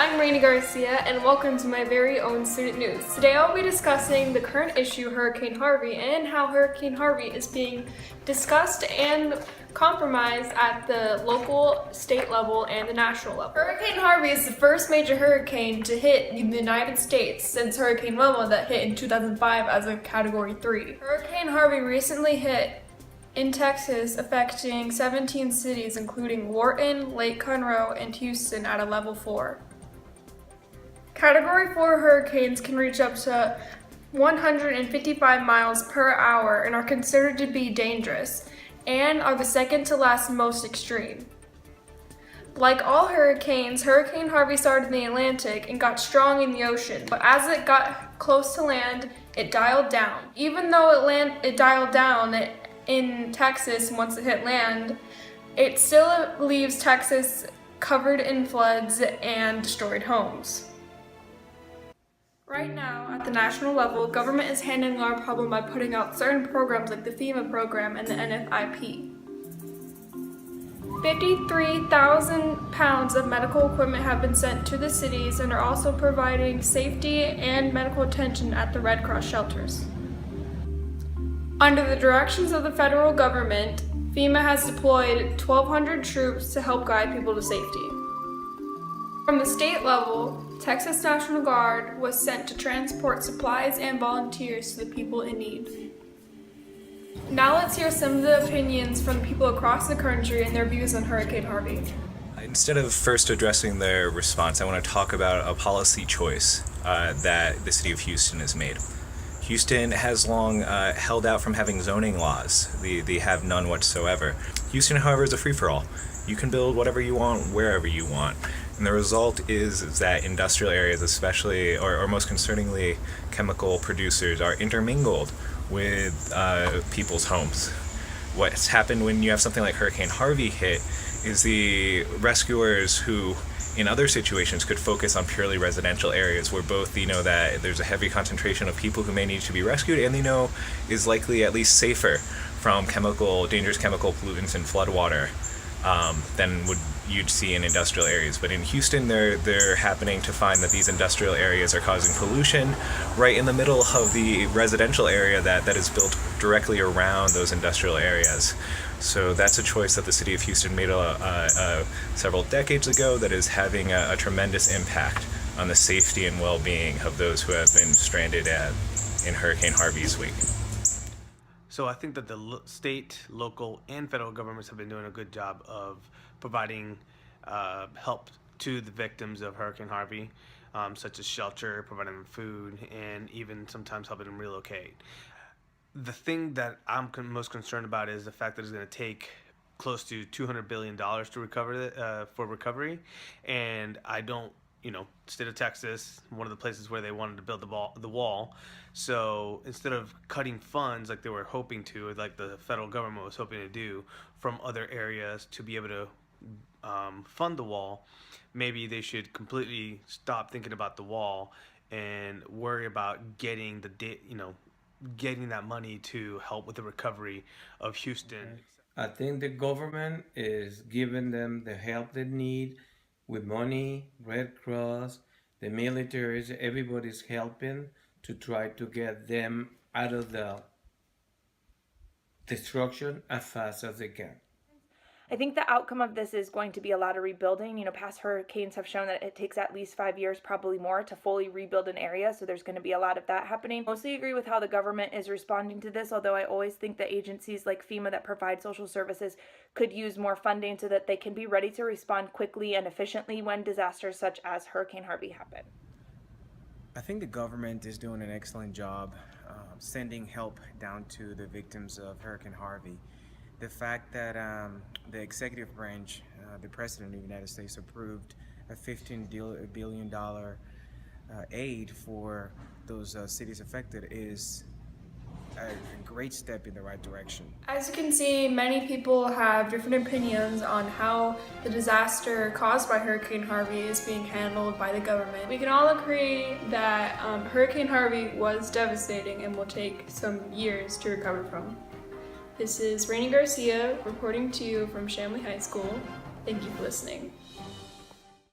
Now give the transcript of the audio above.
I'm Rainey Garcia, and welcome to my very own student news. Today I'll be discussing the current issue, Hurricane Harvey, and how Hurricane Harvey is being discussed and compromised at the local, state level, and the national level. Hurricane Harvey is the first major hurricane to hit the United States since Hurricane Wilma that hit in 2005 as a Category 3. Hurricane Harvey recently hit in Texas, affecting 17 cities, including Wharton, Lake Conroe, and Houston at a level 4. Category 4 hurricanes can reach up to 155 miles per hour and are considered to be dangerous, and are the second to last most extreme. Like all hurricanes, Hurricane Harvey started in the Atlantic and got strong in the ocean, but as it got close to land, it dialed down. Even though it dialed down in Texas once it hit land, it still leaves Texas covered in floods and destroyed homes. Right now, at the national level, government is handling our problem by putting out certain programs like the FEMA program and the NFIP. 53,000 pounds of medical equipment have been sent to the cities and are also providing safety and medical attention at the Red Cross shelters. Under the directions of the federal government, FEMA has deployed 1,200 troops to help guide people to safety. From the state level, Texas National Guard was sent to transport supplies and volunteers to the people in need. Now let's hear some of the opinions from people across the country and their views on Hurricane Harvey. Instead of first addressing their response, I want to talk about a policy choice that the city of Houston has made. Houston has long held out from having zoning laws. They have none whatsoever. Houston, however, is a free-for-all. You can build whatever you want, wherever you want. And the result is that industrial areas, especially, or most concerningly, chemical producers, are intermingled with people's homes. What's happened when you have something like Hurricane Harvey hit is the rescuers who, in other situations, could focus on purely residential areas where both they know that there's a heavy concentration of people who may need to be rescued, and they know is likely at least safer from dangerous chemical pollutants in floodwater than you'd see in industrial areas. But in Houston, they're happening to find that these industrial areas are causing pollution right in the middle of the residential area that is built directly around those industrial areas. So that's a choice that the city of Houston made several decades ago that is having a tremendous impact on the safety and well-being of those who have been stranded in Hurricane Harvey's wake. So I think that the state, local, and federal governments have been doing a good job of providing help to the victims of Hurricane Harvey, such as shelter, providing them food, and even sometimes helping them relocate. The thing that I'm most concerned about is the fact that it's going to take close to $200 billion to recover for recovery, and I don't, state of Texas, one of the places where they wanted to build the wall. So instead of cutting funds like they were hoping to, like the federal government was hoping to do from other areas to be able to fund the wall, maybe they should completely stop thinking about the wall and worry about getting getting that money to help with the recovery of Houston. I think the government is giving them the help they need with money, Red Cross, the militaries, everybody's helping to try to get them out of the destruction as fast as they can. I think the outcome of this is going to be a lot of rebuilding. Past hurricanes have shown that it takes at least 5 years, probably more, to fully rebuild an area, so there's going to be a lot of that happening. Mostly agree with how the government is responding to this, although I always think that agencies like FEMA that provide social services could use more funding so that they can be ready to respond quickly and efficiently when disasters such as Hurricane Harvey happen. I think the government is doing an excellent job sending help down to the victims of Hurricane Harvey. The fact that the executive branch, the President of the United States, approved a $15 billion aid for those cities affected is a great step in the right direction. As you can see, many people have different opinions on how the disaster caused by Hurricane Harvey is being handled by the government. We can all agree that Hurricane Harvey was devastating and will take some years to recover from. This is Rainey Garcia reporting to you from Shamley High School. Thank you for listening.